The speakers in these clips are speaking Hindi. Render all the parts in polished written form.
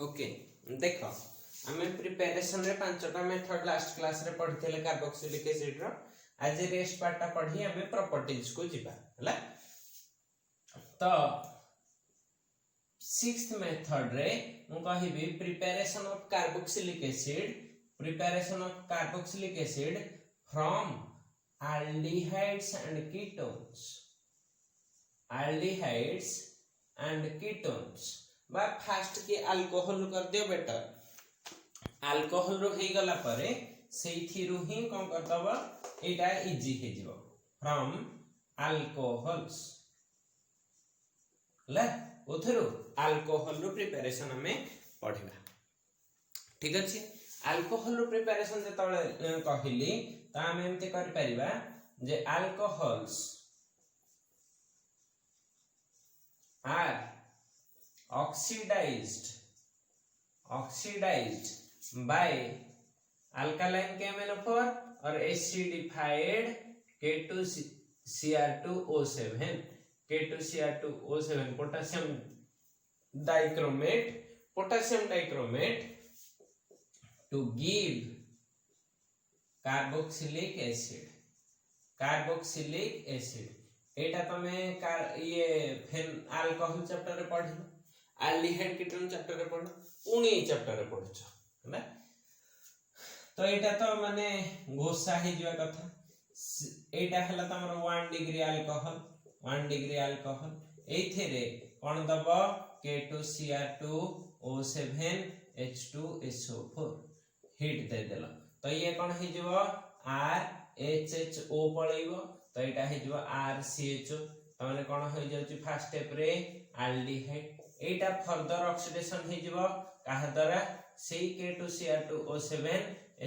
ओके देख आम प्रिपेरेसन रे 5टा मेथड लास्ट क्लास रे पढ़िथिले कार्बोक्सिलिक एसिड रो। आज रेस्ट पार्टा पढ़ी आम प्रॉपर्टीज को जीवा हला। तो 6th मेथड रे मु कहिबी preparation of carboxylic acid from aldehydes and ketones बा फास्ट की अल्कोहल कर दियो बेटर अल्कोहल रो हे गला परे सेइथिरु ही कोन कर दबो एटा इजी हे जिवो फ्रॉम अल्कोहल्स ले ओथरो अल्कोहल रो प्रिपरेशन हमें पढिबा। ठीक अछि अल्कोहल रो प्रिपरेशन जे तळे कहिली ता हम एमते कर परिबा जे alcohols are oxidized by alkaline KMnO4 और acidified K2Cr2O7 potassium dichromate to give carboxylic acid एटा तमे ये फेन अल्कोहल चैप्टर रे पढ़ी एल्डिहाइड कीटोन चैप्टर रे पढ़ उनी चैप्टर रे पढ़छ हैला। तो एटा तो माने घोषा हे जवा कथा एटा हला तमरो 1 डिग्री अल्कोहल एथेरे कोन दबो K2Cr2O7 H2SO4 हीट दे देलो तो ये कोन हे जवा RHHO पळैबो तो एटा हे जवा RCHO तो माने कोन हो जाउची फर्स्ट स्टेप रे एल्डिहाइड एटा फर्दर ऑक्सीडेशन हे जवा काहा द्वारा सेई K2Cr2O7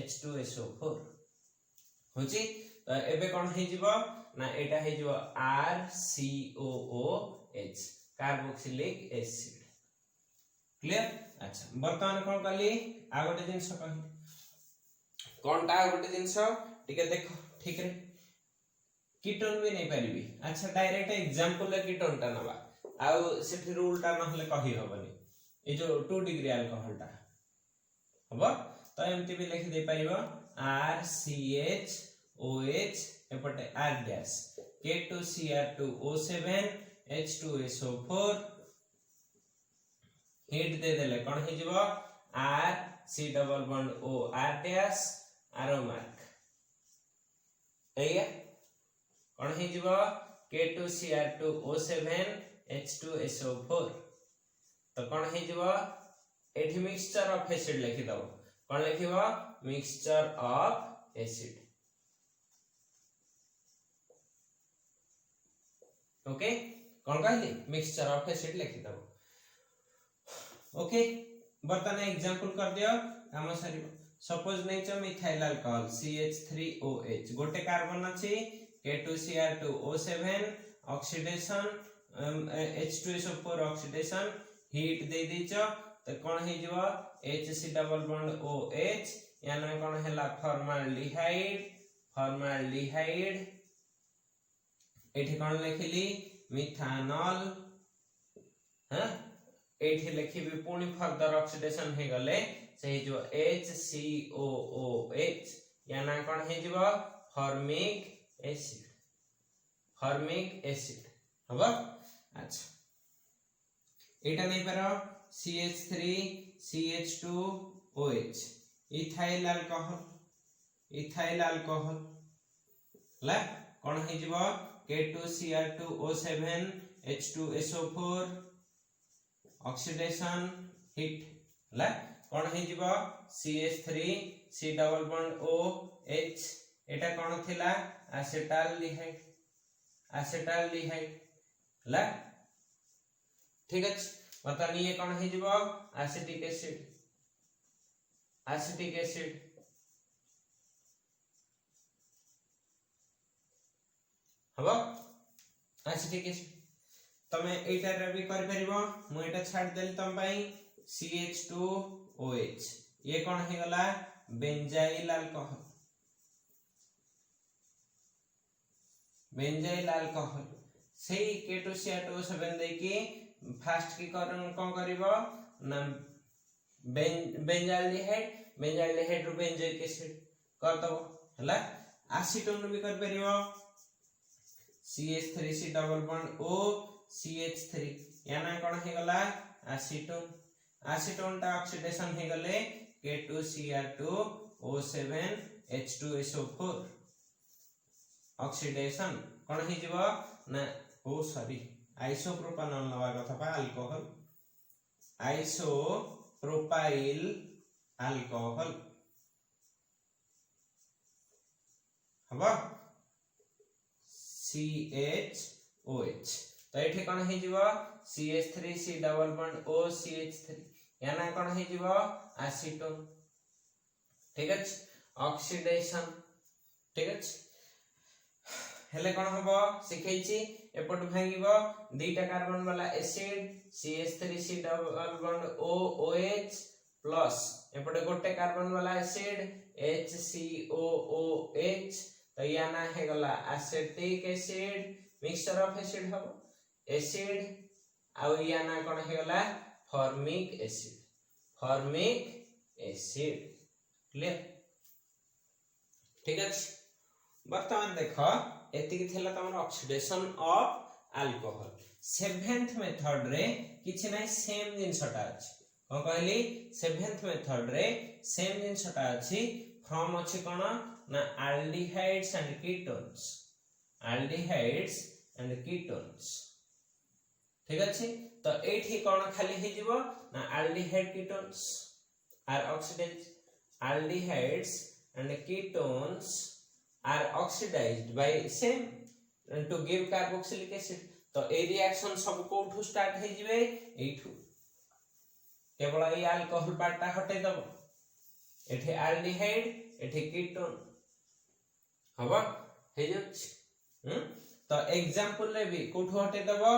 H2SO4 होची तो एबे कोन हे जवा ना एटा हे जवा RCOOH कार्बोक्सिलिक एसिड। क्लियर अच्छा वर्तमान कोन कली आ गोटे जिंस कहि कोनटा आ गोटे जिंस ठीक देखो ठीक रे कीटोन भी नहीं पारिबी। अच्छा डायरेक्ट एग्जांपल ले कीटोन ता नबा आउ सेठी रूल ता नहले कहि हबनी ए जो 2 डिग्री अल्कोहल ता हबो तो एमती भी लिखि दे परिबो RCHOH एपटे R गैस K2Cr2O7 H2SO4 हीट दे देले कोन हे जिवो R C double bond O R dash आरो मार्क एया कोन हे जिवो K2Cr2O7 H2SO4 तो कोन हे जिवो एठी मिक्सचर ऑफ एसिड लिखि दबो कोन लिखिबो मिक्सचर ऑफ एसिड। ओके कोन कहली मिक्सचर ऑफ एसिड लिखि दबो। ओके बर्तन एग्जांपल कर दियो काम सरिबो सपोज नेचो मिथाइल अल्कोहल CH3OH गोटे कार्बन अछि K2Cr2O7 oxidation H2SO4 oxidation heat दे दिचो तो कोन हे जिवो HC डबल बॉन्ड OH याना कोन हैला फॉर्माल्डिहाइड एठी कोन लिखिली मिथानॉल हां एठी लिखिबी पुनी फर्दर ऑक्सीडेशन हे गले से जो HCOOH याना कोन हे जिवो फॉर्मिक एसिड हबो। अच्छा एटा नहीं पारो CH3CH2OH इथाइल अल्कोहल ला कोन हे जिवो K2Cr2O7 H2SO4 ऑक्सीडेशन हीट ला कोन हे जिवो CH3 C double bond OH एटा कोन थिला एसिटाल्डिहाइड ला ठीक अछि मतलब ये कोन हे जिवो एसिटिक एसिड हबो एसिटिक एसिड तमे एटा रे भी कर परिबो मु एटा छाड देल तम पई CH2OH ये कोन हे गला बेंजाइल अल्कोहल सेही K2Cr2O7 दे की फास्ट की कोन करिवो ना बेंजाल्डिहाइड रो बेंजोइक एसिड कर दो हला एसीटोन भी कर परियो CH3C double bond O CH3 याना कोन हे गला एसीटोन एसीटोन टा ऑक्सीडेशन हे गले K2Cr2O7 H2SO4 ऑक्सीडेशन कोन हे जीवो ना ओ सॉरी आइसोप्रोपानोल नवा कथा पा अल्कोहल आइसोप्रोपाइल अल्कोहल हबा CHOH तो एठी कोन हे जीवो CH3C double bond O CH3 याना कोन हे जीवो एसीटोन ठीक अछि ऑक्सीडेशन ठीक अछि हेले कोन हबो सिखैछि एपट भांगिबो दुईटा कार्बन वाला acid CH3C double bond OOH plus एपटे गोटे कार्बन वाला एसिड HCOOH तो याना हे गला acetic acid mixture of acid हबो एसिड आ याना कोन हे गला फॉर्मिक एसिड क्लियर ठीक अछि वर्तमान देखो एतिक थिला तमर oxidation of alcohol seventh method रे किछि नै सेम जिंसटा अछि कोन कहली सेवेंथ मेथड रे सेम जिंसटा अछि फ्रॉम अछि कोन ना एल्डिहाइड्स एंड कीटोन्स ठीक अछि तो एठी कोन खाली हे जीवो ना aldehyde ketones are oxidised aldehydes and ketones are oxidized by same to give carboxylic acid तो ए रिएक्शन सब कोठू स्टार्ट हे जिवे एठू केवल ए अल्कोहल पार्टटा हटे दबो एठी एल्डिहाइड एठी कीटोन हबो हे जछ तो एग्जांपल ले भी कोठू हटे दबो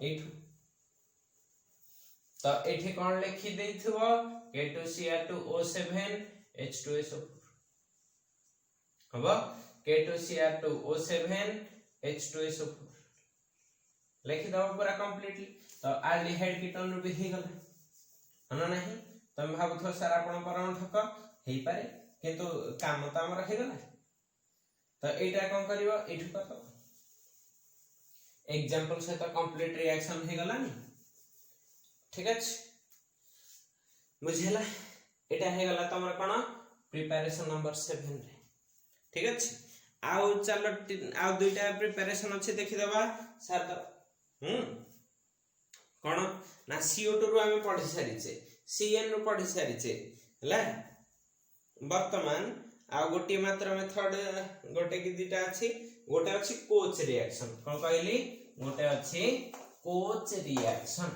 एठू तो एठी कोन लिखि देइथबो K2Cr2O7 H2SO4 हबो K2Cr2O7 H2SO4 लिखि दबो पूरा कंप्लीटली तो एल्डिहाइड कीटोन भी हे गला हन नाही तम भाबथो सारा आपण परमाणु ठक हेई पारे किंतु काम त हमर हे गला तो एटा कोन करिवो एठु कतो एग्जांपल से तो कंप्लीट रिएक्शन हे गला नी ठीक अछि बुझेला एटा हे गला तमर कोन प्रिपरेशन नंबर 7 रे ठीक अछि आउ चलो आउ दुईटा प्रिपरेशन अछि देखि दबा सर कोन ना CO2 रो हम पढि सारिचे CN रो पढि सारिचे हला वर्तमान आ गोटी मात्र मेथड गोटे कि दुईटा अछि गोटे अछि कोच रिएक्शन कोन कहली गोटे अछि कोच रिएक्शन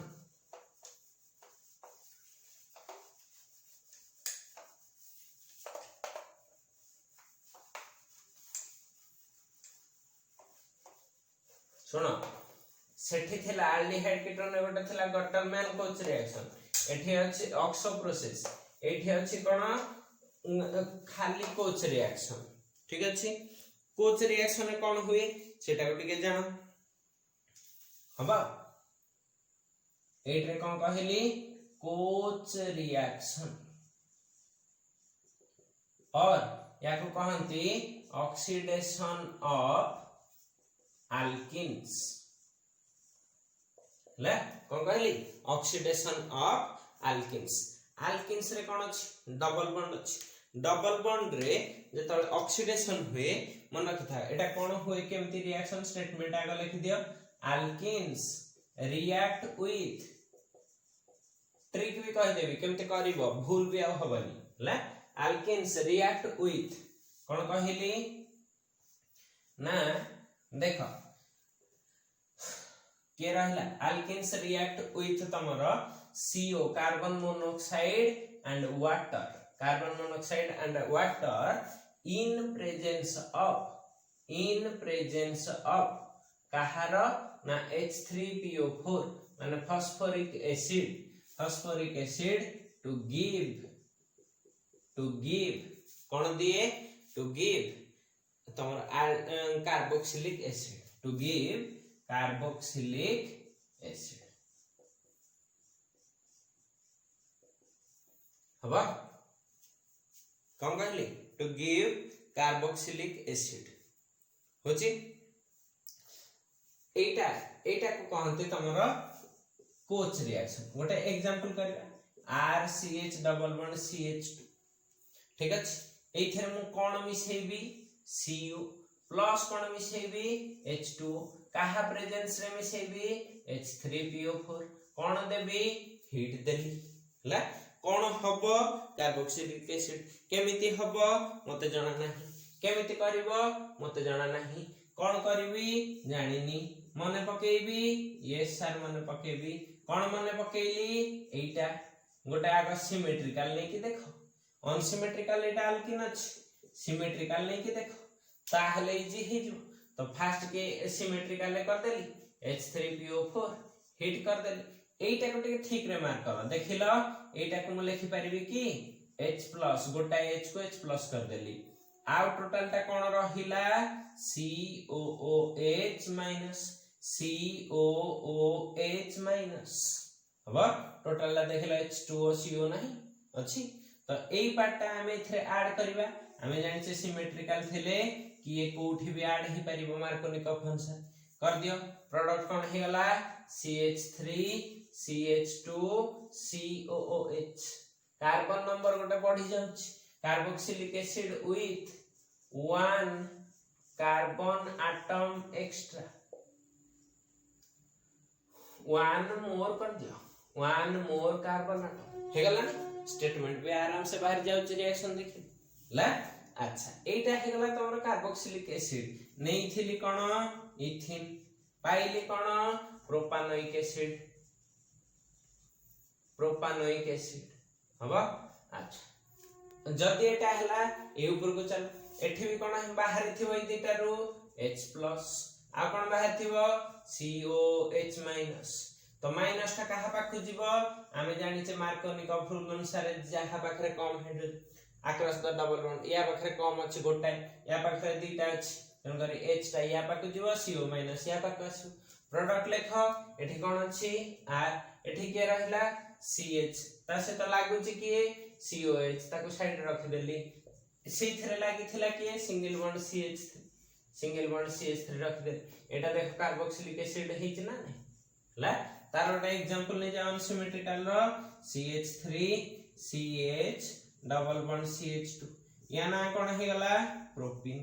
सुनो सेठी थिला एल्डिहाइड कीटोन गोटे थिला गटरमैन कोच रिएक्शन एठी अछि ऑक्सो प्रोसेस एठी अछि कोन खाली कोच रिएक्शन ठीक अछि कोच रिएक्शन में कोन हुए सेटा को टिके जानो हबा एटरे कोन कहली कोच रिएक्शन और याको कहंती ऑक्सीडेशन ऑफ alkenes ले कोन कहली ऑक्सीडेशन ऑफ alkenes रे कोन अछि डबल बॉन्ड रे जेत ऑक्सीडेशन हुए मन रखिथा एटा कोन हुए केमती रिएक्शन स्टेटमेंट आगे लिख दियो alkenes react with ट्रिक भी कह देबी केमती करिवो भूल भी आ हबनी ले alkenes react with कोन कहली ना देखो के रहला alkenes react with तमरो CO carbon monoxide and water in presence of कहार ना H3PO4 माने phosphoric acid to give कोन दिए to give तमरो carboxylic acid to give carboxylic acid हबा कौन कहली टू गिव कार्बोक्सिलिक एसिड होची एटा एटा को कहते तमरा कोच रिएक्शन गोटे एग्जांपल करबा RCH डबल बॉन्ड CH2 ठीक अछि एथरे मु कोन मिसेबी Cu प्लस कोन मिसेबी H2 काहा प्रेजेंस रे मिसेबी H3PO4 कोन देबी हीट देली हला कोन हबो कार्बोक्सिलिक एसिड केमिति हबो मते जाना नाही केमिति करबो मते जाना नाही कोन करबी जानिनी मने पकेबी यस सर मने पकेबी कोन मने पकेली एटा गोटे आग सिमेट्रिकल नै कि देखो अनसिमेट्रिकल एटा अल्किन अछि सिमेट्रिकल नै कि देखो ताहले इजी हे जो तो फास्ट के सिमेट्रिकल कर देली H3PO4 हिट कर देली एटा को ठीक रे मार्क कर देखिलो एटा को म लिखि परिबी कि H+ गोटा H को H+ कर देली आउ टोटल ता कोन रहिला COOH माइनस COOH माइनस हबा टोटल ला देखिला H2O CO नहीं अछि तो एई पार्ट ता हमें इथरे ऐड करबा हमें जानि सिमेट्रिकल थिले कि ये कोठी भी ऐड ही परिबो मार्कोनिक फंक्शन कर दियो प्रोडक्ट कोन हे गला CH3 CH2 COOH carbon number गोटे बढ़ी जाउछ carboxylic acid with 1 carbon atom extra 1 more कर दियो 1 मोर कार्बन एटम हे गला ना स्टेटमेंट भी आराम से बाहर जाउछ रिएक्शन देखि ला अच्छा एटा हे गला तमरो कार्बोक्सिलिक एसिड नै थिली कोन इथिन पाइली कोन प्रोपानोइक एसिड हबा अच्छा जदि एटा हला ए ऊपर को चल एठी भी कोन बाहर थिबो ई दिटा रो H+ आ कोन बाहर थिबो COH माइनस तो माइनस टा कहा पाखु जीवो आमे जानि छे मार्कोनिक रूल अनुसार जहा पाखरे कम head across the double bond या पाखरे कम अछि गोटा या पाखरे दीटा अछि तन करी H टा या पाखु जीवो CO माइनस या पाखु अछि प्रोडक्ट लेखो एठी कोन अछि R एठी के रहला CH ता से तो लागु छी कि COH ताको साइड रख देली सेथरे लागि थिला कि सिंगल बॉन्ड CH3 रख दे एटा देखो कार्बोक्सिलिक एसिड हिच ना नै ला तार एक एग्जांपल ले जाओ सिमेट्रिकल रो CH3 CH double bond CH2 या ना कोन हे गला प्रोपीन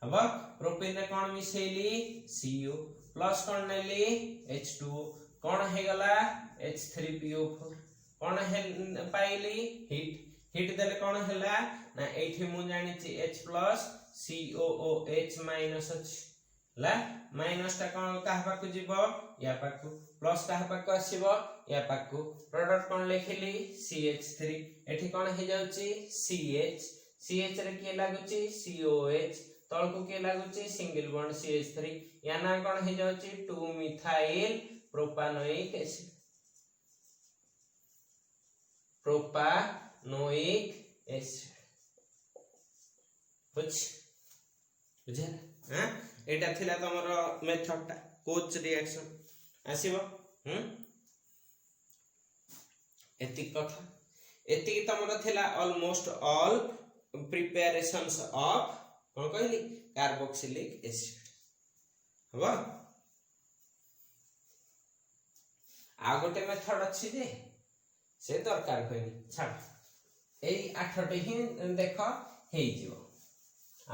अब प्रोपीन रे कोन मिसेली CO प्लस कोन नेली H2O कोन हे गला H3PO4 कोन हे पाइली हिट देले कोन हैला ना एठी मु जानि छी H+ COOH माइनस अछि ला माइनस ता कोन काहा पाकु जीवो या पाकु प्लस काहा पाकु आसीबो या पाकु प्रोडक्ट कोन लिखिली CH3 एठी कोन हे जाउची CH रे के लागुची COH तळको के लागुची सिंगल बॉन्ड CH3 या ना कोन हे जाउची 2 मिथाइल प्रोपानोइक एसिड बुझे हां एटा थिला तमरो मेथड ता कोच रिएक्शन आसीबो एति कथा एति तमरो थिला almost all preparations of cone कहली कार्बोक्सिलिक एसिड हबा आ गोटे मेथड अछि जे से दरकार होइनी छाड़ एई 8टी ही देखो हेई जिवो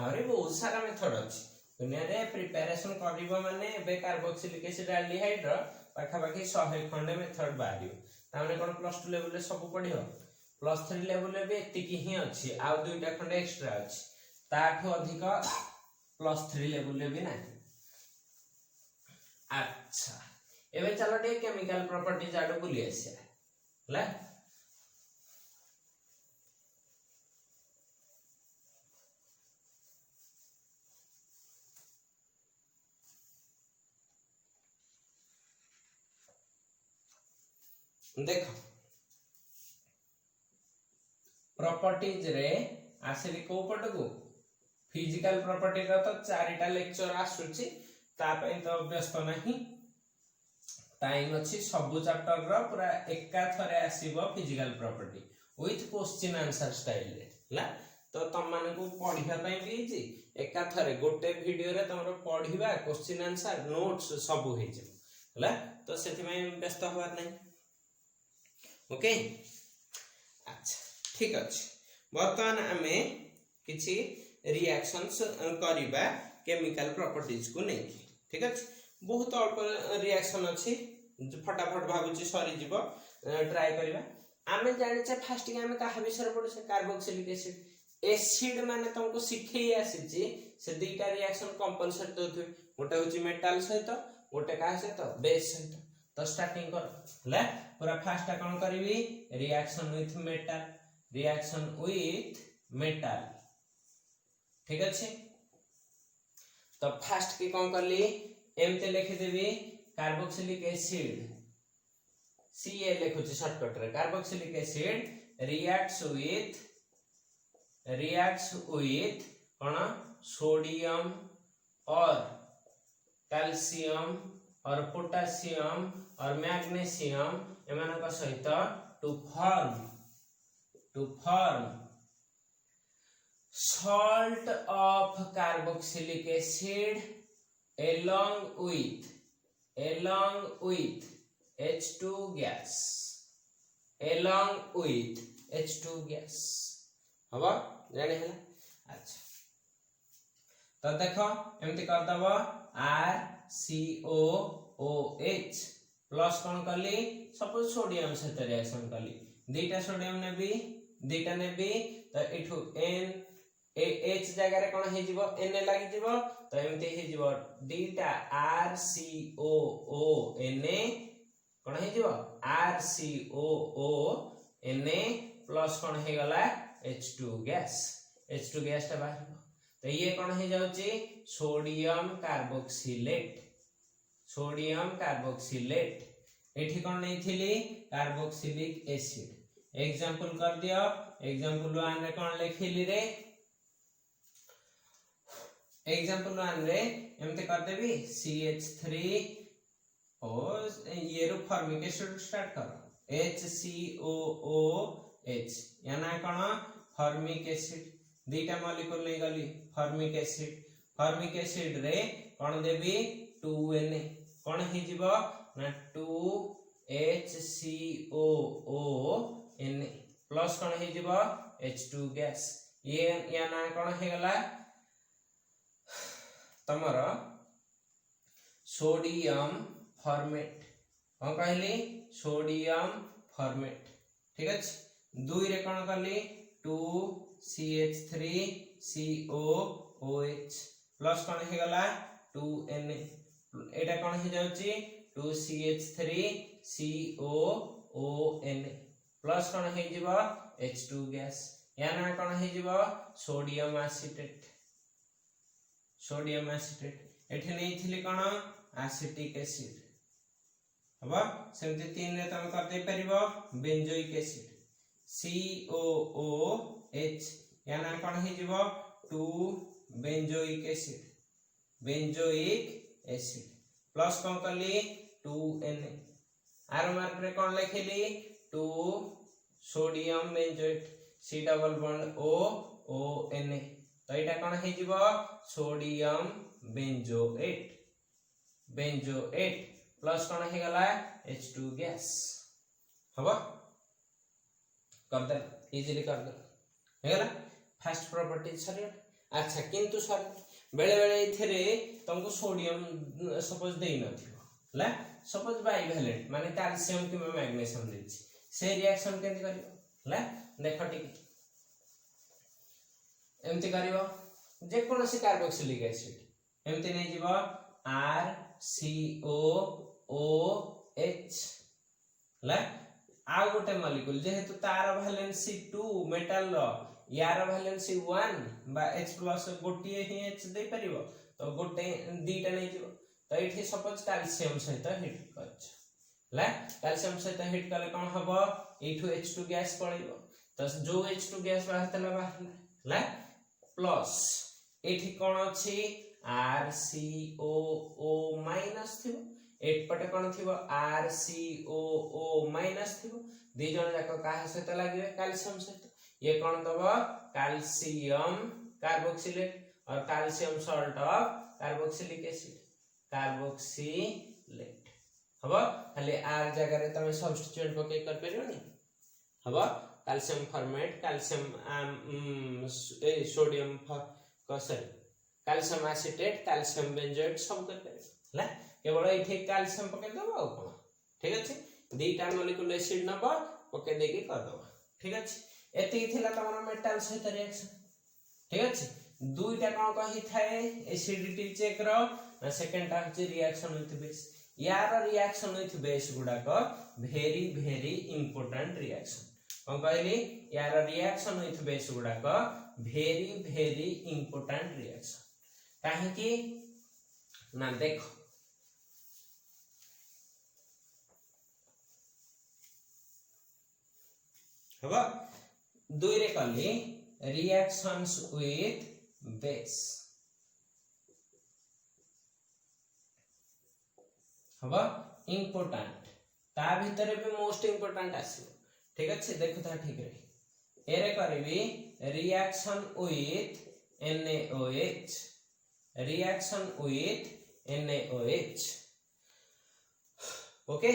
आरे बहुत सारा मेथड अछि दुनिया रे प्रिपरेशन करबो माने बे कार्बोक्सिलिक एसिड एल्डिहाइड रो पाखा पाखी 100 खंडे मेथड बारियो तामे कोन +2 लेवल रे सब पढियो +3 लेवल रे भी एतिकी ही अछि आ दुईटा खंडे एक्स्ट्रा अछि ताठो अधिक +3 लेवल रे भी नाही अच्छा एबे चलो टे केमिकल प्रॉपर्टीज आडो बुली आसिया ला देखो प्रॉपर्टीज रे आसेली को पटको फिजिकल प्रॉपर्टी रा तो चारिटा लेक्चर आसुची ता पई तो व्यस्त नाही टाइम अछि सब चैप्टर रो पूरा एका थरे आसीबो physical property with question answer style रे ला तो तुम माने को पढ़िबा पई भी जी एका थरे गोटे वीडियो रे तुमरो पढ़िबा क्वेश्चन आंसर नोट्स सब हो जे ला तो सेति में व्यस्त होबार नहीं ओके अच्छा ठीक अछि वर्तमान हमें किछि रिएक्शंस करिबा केमिकल प्रॉपर्टीज को नहीं ठीक अछि बहुत अल्प रिएक्शन अछि फटाफट भाबुची सरी जीव ट्राई करिबा आमे जानि छ फास्ट के आमे काहा विषय पढु से कार्बोक्सिलिक एसिड एसिड माने तुमको सिखै आसी जे से दुईटा रिएक्शन कंपलसरी दोथु गोटे होची मेटल सहित गोटे का सहित बेस सहित तो स्टार्टिंग कर ले पूरा फास्ट कोन करबी रिएक्शन विथ मेटल ठीक अछि तो फास्ट के कोन करली एमते लिखि देबी कार्बोक्सिलिक एसिड Ca लिखु छी शॉर्टकट रे कार्बोक्सिलिक एसिड रिएक्ट्स विथ कोन सोडियम और कैल्शियम और पोटेशियम और मैग्नीशियम एमान का सहित to form salt of carboxylic acid along with H2 gas हवा जाने है अच्छा तो देखो एमती कर दबो RCOOH प्लस कौन कली सपोज सोडियम सहित रिएक्शन कली दुईटा सोडियम नेबी तो इठू N H जगह रे कोन हे जिवो N लागि जिवो तो एमती हे जिवो दुईटा RCOON कोन हे जिवो RCOON प्लस कोन हे गला H2 गैस ता बाहर तो ये कोन हे जाउची सोडियम कार्बोक्सिलेट एठी कोन नै थिली कार्बोक्सिलिक एसिड एग्जांपल कर दियो एग्जांपल 1 रे कोन लिखिली रे एग्जांपल 1 रे एमते कर देबी CH3 और ये रो फॉर्मिकेशन स्टार्ट करो HCOOH याना कोन फॉर्मिक एसिड दुईटा मॉलिक्यूल नै गली फॉर्मिक एसिड रे कोन देबी 2Na कोन हे जिवो ना 2HCOONA प्लस कोन हे जिवो H2 गैस ये याना कोन हे गला तमरा सोडियम फॉर्मेट कोन कहली सोडियम फॉर्मेट ठीक अछि दुई रे कोन करली 2CH3COOH प्लस कोन हे गला 2Na एटा कोन हे जाउची 2CH3COONA प्लस कोन हे जिवो H2 गैस याना कोन हे जिवो सोडियम एसिटेट एठी नै थिली कोन एसिटिक एसिड हबा सेमते 3 रे तम कर दे परिबो बेंजोइक एसिड COOH याना कोन हे जिवो 2 बेंजोइक एसिड प्लस कोन करली 2Na आर मार्क रे कोन लिखिली 2 sodium benzoate C double bond OONA तो एटा कोन हे जिवो सोडियम बेंजोएट प्लस कोन हे गला H2 गैस हबा कर दे इजीली कर दे हे गला फर्स्ट प्रॉपर्टी सरी अच्छा किंतु सर बेले बेले इथरे तुमको सोडियम सपोज देई नथियो ला सपोज बाइवैलेंट माने कैल्शियम कि मैग्नीशियम देछि से रिएक्शन केंति करियो ला देखो ठीक एमति करियो जे कोनोसी कार्बोक्सिलिक एसिड एमति नै जीवो RCOOH ला आ गोटे मॉलिक्यूल जेहेतु तार वैलेंसी 2 मेटल रो यार वैलेंसी 1 बा H+ गोटिए ही H दे परिबो तो गोटे दीटा नै जीवो तो एठी सपोज कैल्शियम सहित हिट करछ ला कैल्शियम सहित हिट करले कोन हबो एठू H2 गैस पड़िबो तो जो H2 गैस बाहरतला ला प्लस एठी कोन अछि RCOO माइनस थिबो एट पटे कौन थी RCOO माइनस थी दी जन जाक क्या सहित लगे कैल्शियम सहित ये कौन दब कैल्शियम कार्बोक्सिलेट और calcium salt of carboxylic acid carboxylate हबो खाली आर जगह रे तमे सब्स्टिट्यूट पके कर परियोनी हबो calcium formate calcium sodium sorry calcium acetate calcium benzoate सब कर परियो हला केवल एठी कैल्शियम पके दबो आ कोन ठीक अछि दीटा मॉलिक्यूल एसिड नंबर पके देकी कर दबो ठीक अछि एति थिला तमरा मेटल सहित रिएक्शन ठीक अछि दुईटा कोन कहि थाए एसिडिटी चेक रो ना सेकंड टा अछि रिएक्शन विथ बेस यार रिएक्शन विथ बेस गुडा को वेरी वेरी इंपोर्टेंट रिएक्शन कोन कहली यार रिएक्शन विथ बेस गुडा को वेरी वेरी इंपोर्टेंट रिएक्शन काहे कि ना देखो हबा दुई रे कली रिएक्शंस विथ बेस हबा इंपोर्टेंट ता भीतर भी मोस्ट इंपोर्टेंट आसीबो ठीक अछि देखो ता ठीक रे एरे करबी reaction with NaOH reaction with NaOH okay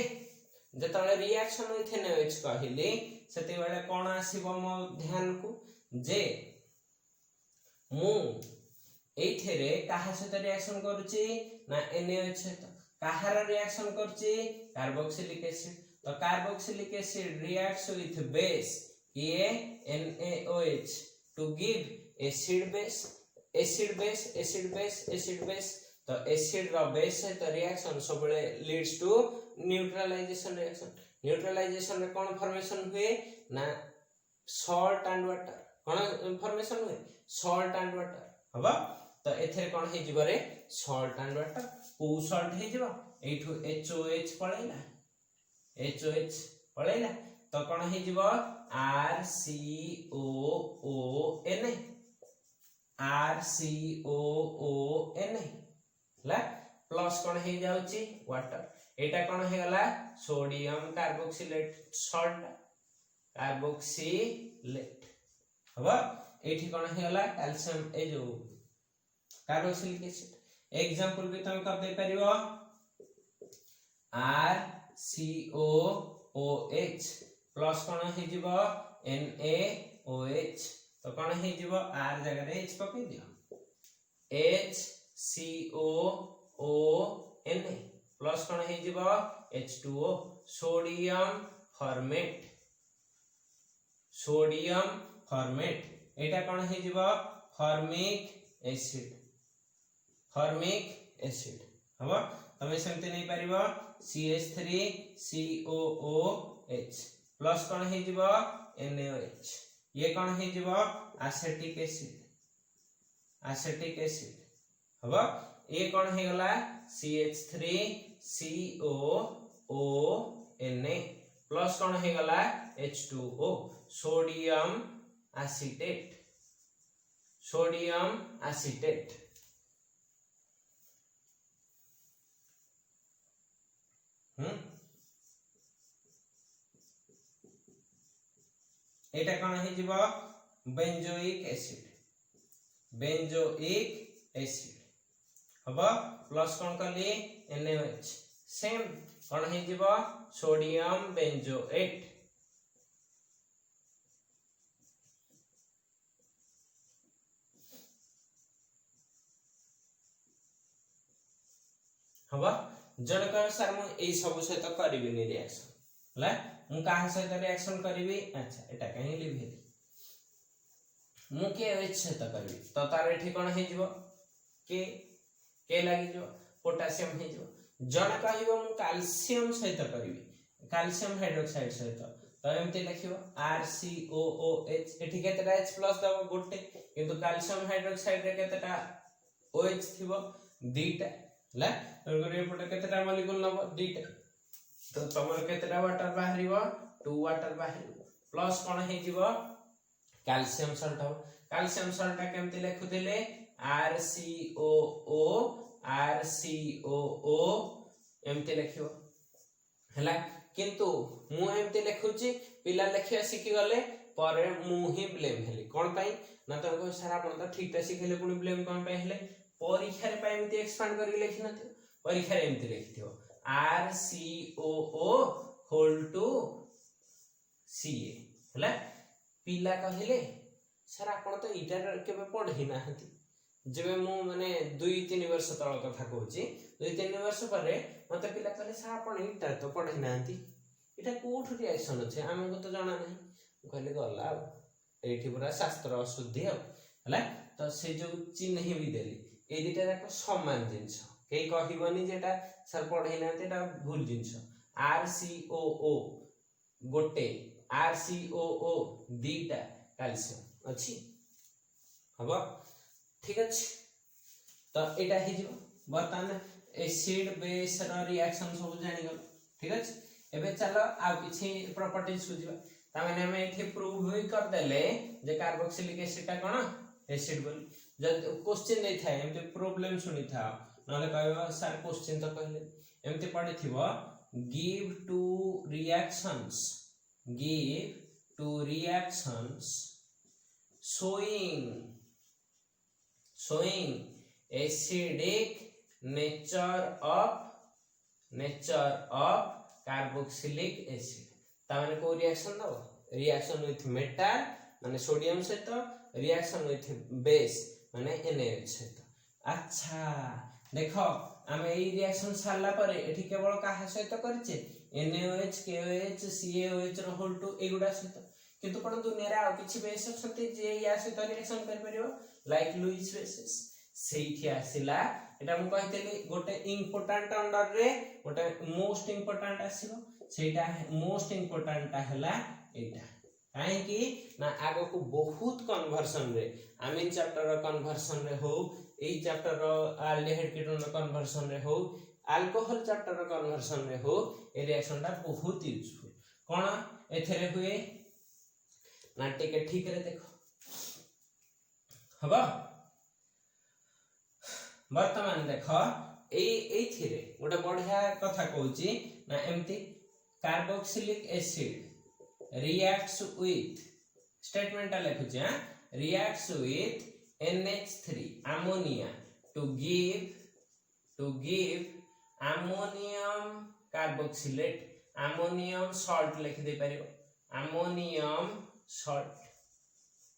जतले रिएक्शन विथ NaOH कहिली सेते बेले कोन आसीबो मो ध्यान को जे मु एथेरे काहा सहित रिएक्शन करूची ना NaOH सहित काहार रिएक्शन करची कार्बोक्सिलिक एसिड तो carboxylic acid reacts with base ये NaOH to give acid base acid base acid base acid base तो एसिड रो बेस सहित रिएक्शन सबले लीड्स टू न्यूट्रलाइजेशन न्यूट्रलाइजेशन रे कोन फॉर्मेशन हुए ना सॉल्ट एंड वाटर कोन फॉर्मेशन हुए सॉल्ट एंड वाटर हबा तो एथरे कोन हे जिवरे सॉल्ट एंड वाटर को सॉल्ट हे जिवो एठु HOH पळैला HOH पळैला तो कोन हे जिवो RCOONA RCOONA ला प्लस कोन हे जाउची वाटर एटा कोन हे गला सोडियम कार्बोक्सिलेट सॉल्ट कार्बोक्सिलेट हबा एठी कोन हे गला कैल्शियम ए जो कार्बोक्सिलिक एसिड एग्जांपल भी तुम कर दे परिबो RCOOH प्लस कोन हे जिवो NaOH तो कोन हे जिवो R जगह रे H पके दियो HCOONA प्लस कोन हे जिवो H2O सोडियम फॉर्मेट एटा कोन हे जिवो फॉर्मिक एसिड हबो तमे सेमते नै परिबो CH3COOH प्लस कोन हे जिवो NaOH ये कोन हे जिवो एसिटिक एसिड हबो ये कोन हे गला CH3COONA प्लस कोन हे गला H2O सोडियम एसिटेट एटा कोन हे जिवो बेंजोइक एसिड हबो प्लस कोन कली NaOH सेम कोन हे जिवो सोडियम बेंजोएट हबा जण कह सर मु ए सब सहित करबिनी रिएक्शन हला मु काहा सहित रिएक्शन करबी अच्छा एटा कहीं लिख मु के OH सहित करबी तो तार एठी कोन हे जिवो के लागि जो पोटेशियम हे जिवो जण कहिबो मु कैल्शियम सहित करबी कैल्शियम हाइड्रोक्साइड सहित तो एमते लिखिबो RCOOH एठी केतेटा H प्लस दबो गोटे किंतु कैल्शियम हाइड्रोक्साइड रे केतेटा OH थिबो दीटा ला अगर एपटे केतेटा मॉलिक्यूल नबो दीटा तो तमर केतेटा वाटर बाहरिबो 2 वाटर बाहरिबो प्लस कोन हे जिवो कैल्शियम सॉल्ट हो कैल्शियम सॉल्ट केमति लिखुथिले RCOO एमती लिखिबो हला किंतु मु एमती लिखुची पिला लिखिया सिखि गले पर मु ही ब्लेम हेली कोन पई ना तो को सारा आपण तो ठीक ता सिखेले पुनी ब्लेम कोन पई हेले परीक्षा रे पई एमती एक्सपांड करी लिखि नथि परीक्षा रे एमती लिखिथियो R C O O whole two C A हला पिला कहले सर आपण तो इटा केबे पढी ना हती जेबे मु माने 2-3 वर्ष तळ कथा कहूची 2-3 वर्ष परे मते पिला कहले सर आपण इटा तो पढी ना हती इटा कोठु रिएक्शन अछि हमको तो जाना नहीं कहले गला एठी पूरा शास्त्र अशुद्धि हला तो से जो चिन्ह ही भी देली ए दिटा जाक समान जिंस केई कहिबनी जेटा सर पढी ना एटा भूल जिंस आर सी ओ ओ गोटे are C O O दीटा calcium अछि हबो ठीक अछि तो एटा ही जो बर्तमान एसिड बेस रा रिएक्शन सब जानि गल ठीक अछि एबे चलो आ किछि प्रॉपर्टीज को जिबा ता माने हम एठी प्रूव होई कर देले जे कार्बोक्सिलिक एसिड ता कोन एसिड बोली जद क्वेश्चन नै थाए एमते प्रॉब्लम सुनि था नले कहबा सर क्वेश्चन तो कहले एमते पढि थिबो give two reactions showing acidic nature of carboxylic acid ता माने को रिएक्शन दो रिएक्शन विथ मेटल माने सोडियम सहित रिएक्शन विथ बेस माने NaOH सहित अच्छा देखो हम ए रिएक्शन सारला परे एठी केवल काहा सहित करछे NaOH KOH CaOH रो होल टू एगुडा सहित किंतु कोन दुनिया रे आ किछि बेस अछते जे या सहित रिएक्शन कर परियो लाइक लुईस बेसिस सेठी आसिला एटा मु कहितली गोटे इंपोर्टेंट अंडर रे गोटे मोस्ट इंपोर्टेंट आसीबो सेटा मोस्ट इंपोर्टेंट हला एटा काहे कि ना आगो को बहुत कन्वर्जन रे अमीन चैप्टर रो कन्वर्जन रे हो एई चैप्टर रो एल्डिहाइड कीटोन रो कन्वर्जन रे हो अल्कोहल चैप्टर रो कन्वर्जन रे हो ए रिएक्शन ता बहुत यूजफुल कोन एथरे हुए ना टिके ठीक रे देखो हबा वर्तमान देखो एथिरे गोटे बढ़िया कथा कहूची ना एमती carboxylic acid reacts with statement लिखुची हां reacts with NH3 ammonia to give ammonium carboxylate ammonium salt लिख दे परियो ammonium salt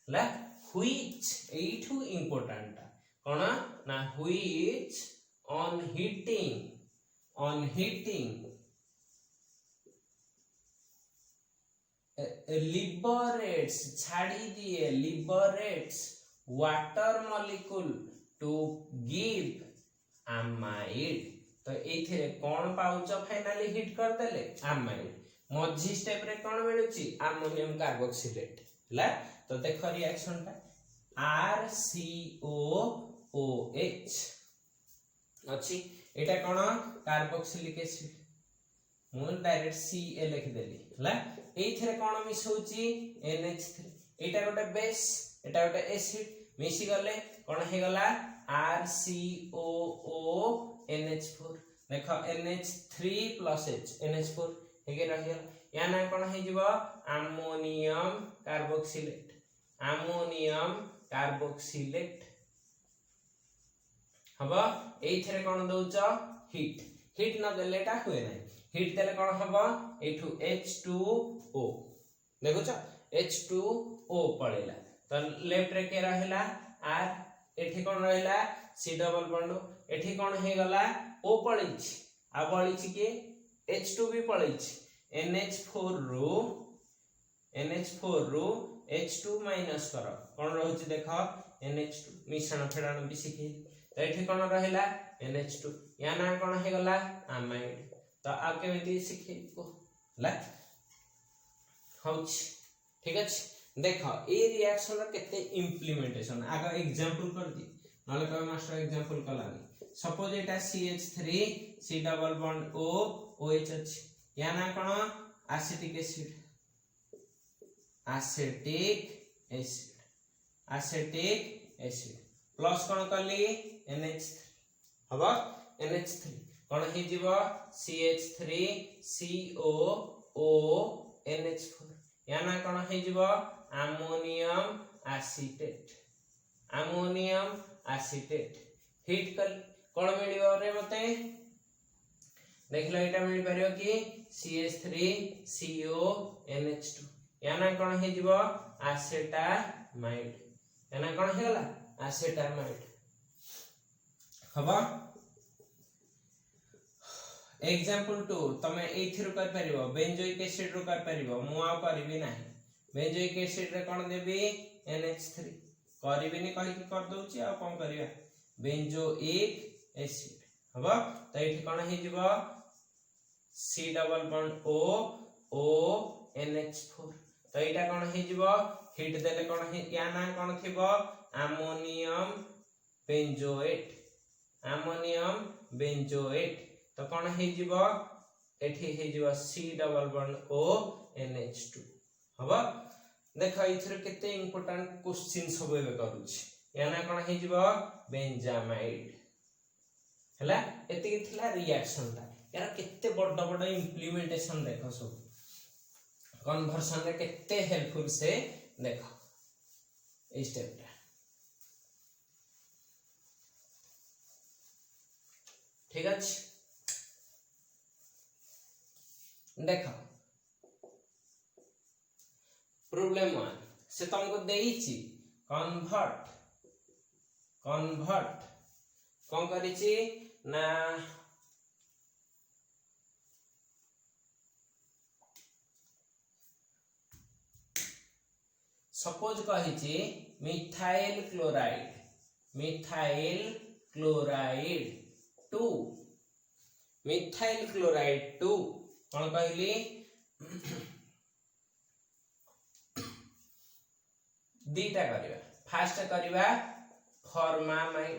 La which एठू important कोन ना which on heating liberates छाड़ी दिए liberates water molecule to give amide तो एथिरे कोन पाउच फाइनली हिट कर देले amide मझी स्टेप रे कोन मिलुची अमोनियम कार्बोक्सिलेट ला तो देखो रिएक्शन ता RCOOH अछि एटा कोन कार्बोक्सिलिक एसिड मु डायरेक्ट Ca लिख देली ला एथिरे कोन मिसौची NH3 एटा गोटे बेस एटा गोटे एसिड मिसी गले कोन हे गला RCOONH4 देखो NH3 + H NH4 हेगे रहिया या ना कोन हे जिवो अमोनियम कार्बोक्सिलेट हबो एथिरे कोन दउचो हिट न देलेटा हुए नै हिट देले कोन हबो एठू H2O देखुचो H2O पड़ेला तो लेफ्ट रे के रहला R एठी कोन रहला C डबल बॉन्ड एठी कोन हे गला O पळिछि आ बळिछि के H2 भी पळिछि NH4 रो H2 माइनस करो कोन रहउछि देखो NH2 मिश्रण फेडाण भी सिखि तो एठी कोन रहला NH2 या ना कोन हे गला अमाइड तो आ केमिति सिखि को ला होछि ठीक अछि देखो ए रिएक्शन रो केते इंप्लीमेंटेशन आगा एग्जांपल कर दी नले कबे मास्टर एग्जांपल कलानी सपोज एटा CH3 C double bond O OH अछि या ना कोन एसिटिक एसिड प्लस कोन कली NH3 हबो NH3 कौन हे जीवो CH3COONH4 या ना कौन हे जीवो अमोनियम एसीटेट हिट कर कौन मिलियो रे मते देख लो एटा मिल परियो कि CH3CONH2 या ना कौन हे जीवो एसेटामाइड या ना कौन हे गला एसेटामाइड हबा एग्जांपल 2 तमे एथिरु कर परिबो बेंजोइक एसिड रो कर परिबो मु आ करबी नाही बेंजोइक एसिड रे कोन देबी NH3 करबी नि कहि कर दउची आ कोन करिया बेंजोइक एसिड हबो त एठी कोन हे जिवो C double bond O NH4 त एटा कोन हे जिवो हिट देले कोन हे या ना कोन थिबो अमोनियम बेंजोएट तो कौन हे जीवो एठी हे जीवो C double bond O NH2 हबो देखो इथर केते इंपोर्टेंट क्वेश्चन सब एबे करूची या ना कौन हे जीवो बेंजामाइड हला एति थिला रिएक्शन ता यार केते बड़ बड़ इंप्लीमेंटेशन देखो सब कन्वर्जन रे केते हेल्पफुल से देखो ए स्टेप ठीक अछि देखो प्रॉब्लम 1 से तुमको देइची कन्वर्ट कोन करिची ना सपोज कहिची मिथाइल क्लोराइड 2 कौन कहली दीटा करिवा फास्ट करिवा फॉर्मामाइड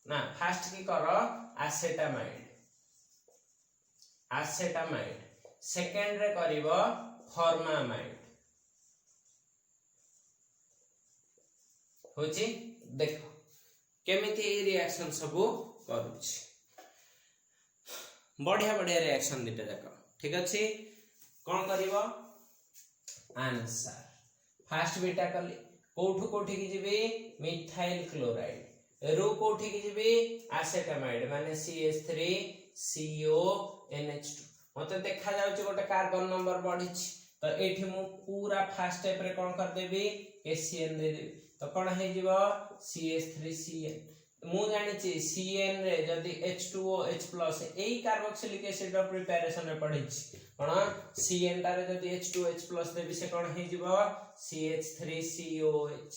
ना फास्ट की करो एसेटामाइड सेकंड रे करिवो फॉर्मामाइड होची देखो केमिति ए रिएक्शन सब करूची बढ़िया रिएक्शन दीटा जाक ठीक अछि कोन करिवो आंसर फास्ट बीटा कली कोठी की जिबे मिथाइल क्लोराइड रो कोठी की जिबे एसेटामाइड माने CH3CONH2 मते देखा जाउची गोटे कार्बन नंबर बढ़िछि तो एठी मु पूरा फास्ट स्टेप रे कोन कर देबी KCN दे देबी तो कोन हे जिवो CH3CN मु जानि छी CN रे जदी H2OH+ एई कार्बोक्सिलिक एसिड रो प्रिपरेशन रे पढिछि कोन CN तारे जदी H2OH+ देबी से कोन हे जिवो CH3COH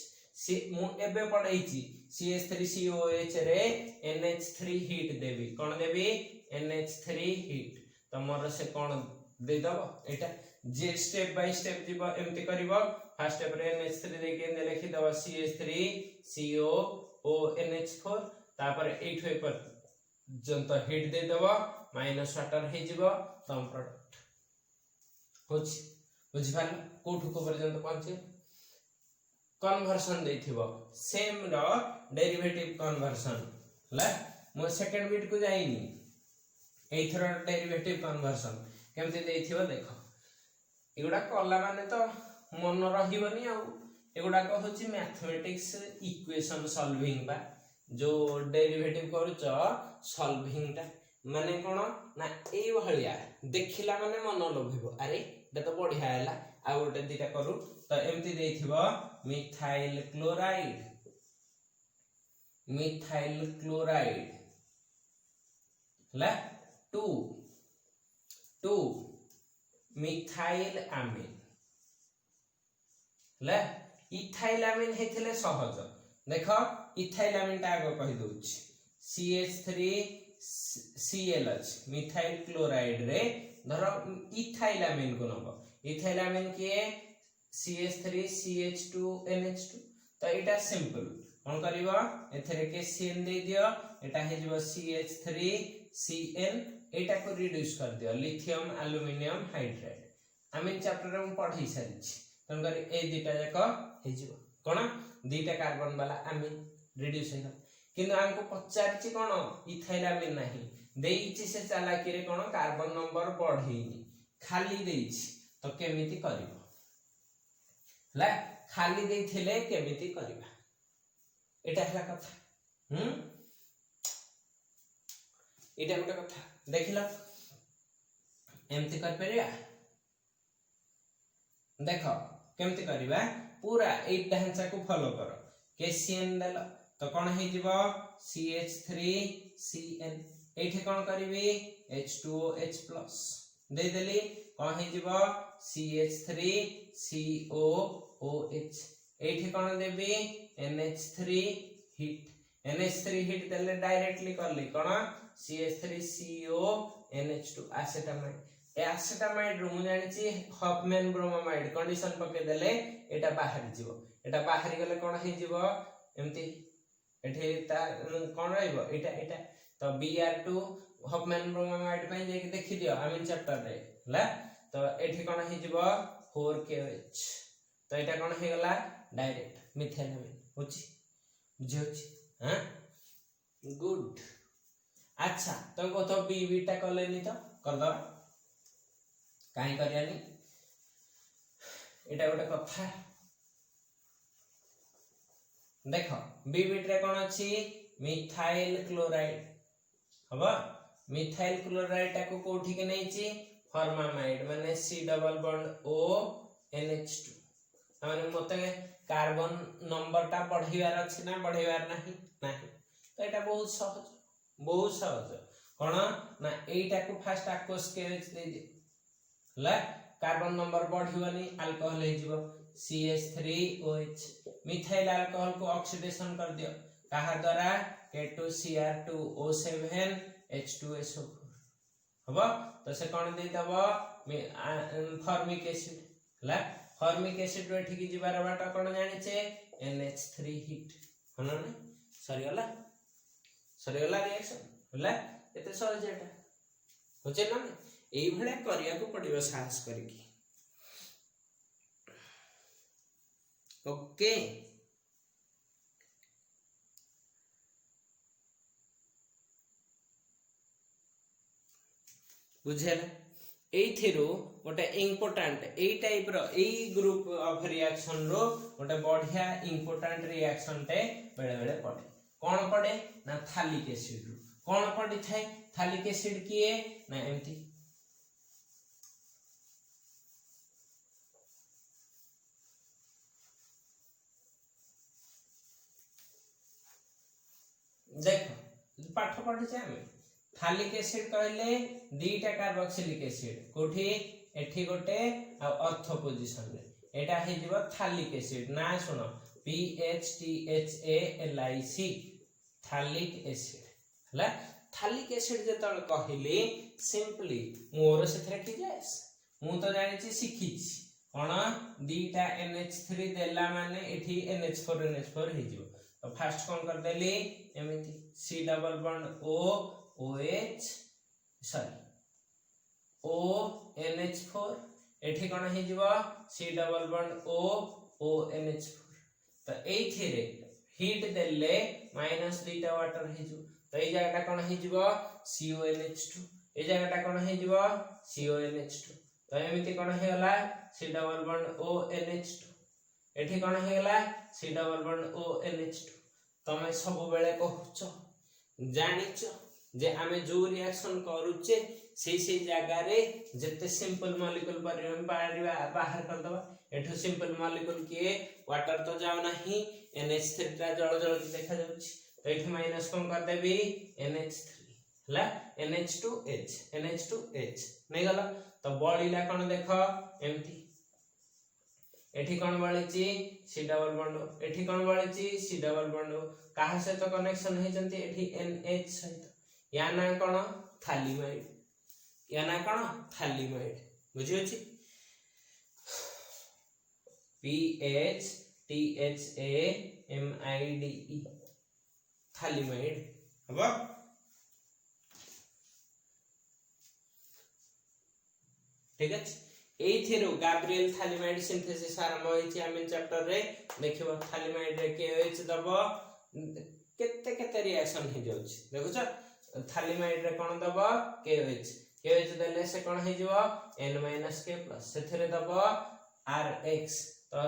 मु एबे पढैछि CH3COH रे NH3 हिट देबी कोन देबी NH3 हिट तो मोर से कोन दे दबो एटा जे स्टेप बाय स्टेप जीवो एमति करबो फर्स्ट स्टेप रे NH3 देके लिखि दबो CH3COONH4 तापर 8 होय पर जंत हिट दे दबो माइनस वाटर हे जीवो तम प्रोडक्ट होछ बुझिपाल कोठु को पर्यंत पहुंचे कन्वर्जन देथिबो सेम रो डेरिवेटिव कन्वर्जन ला मो सेकंड बिट को जाईनी एथर डेरिवेटिव कन्वर्जन केमते देथिबो देखो एगुडा कला माने तो मन रहिबनी आ एगुडा को होची मैथमेटिक्स इक्वेशन सॉल्विंग बा जो डेरिवेटिव करूचो सॉल्विंग ता माने कोन ना ए भलिया देखिला माने मन लोभिबो अरे एटा तो बढ़िया हैला आ गोटे दिटा करू तो एमती देथिबो मिथाइल क्लोराइड ला 2 मिथाइल अमीन ला इथाइल अमीन हेथिले सहज देखो इथाइल अमीन ता आगो कहि दोछि CH3Cl मिथाइल क्लोराइड रे धरो इथाइल अमीन को नबो इथाइल अमीन के CH3CH2NH2 तो एटा सिंपल कोन करबो एथरे के CN दे दियो एटा हे जबो CH3CN एटा को रिड्यूस कर दियो लिथियम एल्युमिनियम हाइड्राइड अमीन चैप्टर रे हम पढ़ी सारिछि तन कर ए दिटा जाक हे जबो कोन दिटा कार्बन वाला अमीन रिड्यूस हे किंतु हमको पचारिछि कोन इथाइल अमीन नाही देइछि से चालाकी रे कोन कार्बन नंबर बढ़ेनी खाली देइछि तो केमिति करिवो ला खाली देइथिले केमिति करिबा एटा हला कथा एटा गोटे कथा देखिला एमती कर परिया देखो केमती करिबा पूरा ए ढांचा को फॉलो करो KCN देला तो कोन हे जिवो CH3CN एठी कोन करिवे H2OH+ दे देली कोन हे जिवो CH3COOH एठी कोन देबी NH3 हिट NH3 हिट देले डायरेक्टली करली कोन CH3CONH2 एसिटामाइड एसिटामाइड रो मु जानि छि हफमैन ब्रोमामाइड कंडीशन पके देले एटा बाहर जिवो एटा बाहर गले कोन हे जिवो एमती एठे ता कोन रहइबो एटा एटा तो Br2 हफमैन ब्रोमामाइड पय जे कि देखि दियो आमिन चैप्टर रे ला तो एठी कोन हे जिवो 4KOH तो एटा कोन हे गला डायरेक्ट मिथेनामिन होची बुझे होची हां गुड अच्छा तो को तो बी बीटा करलेनी तो कर दो काई करियानी एटा गोटे कथा देखो बी बीट रे कोन अछि मिथाइल क्लोराइड हबा मिथाइल क्लोराइड टा को कोठी के नै छि फॉर्मामाइड माने C double bond O NH2 माने मते कार्बन नंबर टा बढ़िवार अछि ना बढ़िवार नाही नाही तो एटा बहुत सहज कोन ना एटा को फर्स्ट aqueous KH दे दे ला कार्बन नंबर बढ़िवनी अल्कोहल हे जिवो CH3OH मिथाइल अल्कोहल को ऑक्सीडेशन कर दियो कहा द्वारा K2Cr2O7H2SO4 हबो तो से कोन दे दबो फॉर्मिक एसिड ला फॉर्मिक एसिड रो ठीक जिबार बाटा कोन जानि छे NH3 हिट हन ने सरियला रिएक्शन होला एते सहज एटा होचे ना एई भले करिया को पड़िबो साहस करिकी ओके बुझेला एथिरो गोटे इंपोर्टेंट ए टाइप रो ए ग्रुप ऑफ रिएक्शन रो गोटे बढ़िया इंपोर्टेंट रिएक्शन टे बेले बेले पड़े कोन पड़े ना थालिक एसिड रो कोन पड़ी थाए थालिक एसिड किए ना एमती देखो पाठ पढ़ी छे हम थालिक एसिड कहले दीटा कार्बोक्सिलिक एसिड कोठी एठी गोटे आ अर्थ पोजीशन रे एटा हे जिवो थालिक एसिड ना सुनो PHTHALIC थालिक एसिड हला थालिक एसिड जे तळ कहले सिंपली मोर सेथरे की जायस मु तो जानि छी सिखी छी कोन दीटा NH3 देला माने एठी NH4 हे जिवो तो फर्स्ट कोन कर देली एमिति C double bond O OH sorry O NH4 एठी कोन हे जिवो C double bond O ONH4 तो एथिरे हीट देले माइनस दीटा वाटर हे जो तो ए जगह कोन हे जिवो CONH2 ए जगह कोन हे जिवो CONH2 तो एमिति कोन हे गला C डबल बॉन्ड ONH2 एठी कोन हे गला C डबल बॉन्ड ONH2 तमे सब बेले कहउछ जानिछ जे आमे जो रिएक्शन करूचे से जगह रे जते सिंपल मॉलिक्यूल परिमाण पारिबा बाहर कर दबा एठो सिंपल मॉलिक्यूल के वाटर तो जाउ नाही NH3 ता जळ जळ देखा जाउछि तो एठी माइनस कोन कर देबी NH3 हला NH2H नै गला तो बळीला कोन देखो एम्ति एठी कोन बळीची C डबल बॉन्ड एठी कोन बळीची C डबल बॉन्ड काहा से तो कनेक्शन हे जंती एठी NH सहित या ना कोन थालिमाइड बुझियो छी PHTHAMIDE थालिमाइड हबो ठीक है एथिरो गैब्रियल थालिमाइड सिंथेसिस आरंभ होइछि आमिन चैप्टर रे देखिबो थालिमाइड रे KOH दबो केते केते रिएक्शन हे जाउछि देखुछ थालीमाइड रे कोन दबो KOH KOH देले से कोन हे जबो N - K प्लस सेथरे दबो RX तो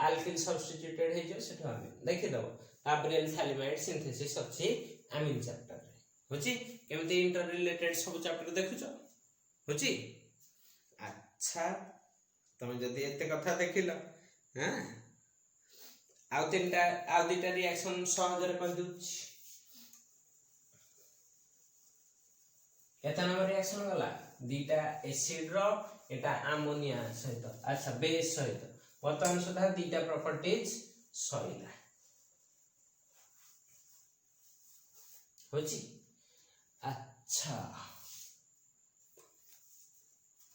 अल्किल सब्स्टिट्यूटेड हे जो सेठो हम देखि दबो ताबरेल थालीमाइड सिंथेसिस अछि अमीन चैप्टर रे होची केमती इंटर रिलेटेड सब चैप्टर देखुचो होची अच्छा तुम जदी एते कथा देखिलो हां आउ तीनटा आउ दुटा रिएक्शन सहज रे कर दुछ केता नंबर रिएक्शन गला दुटा एसिड रो एटा अमोनिया सहित अच्छा बेस सहित वर्तमान सुधा दुटा प्रॉपर्टीज सहिला होची अच्छा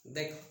देखो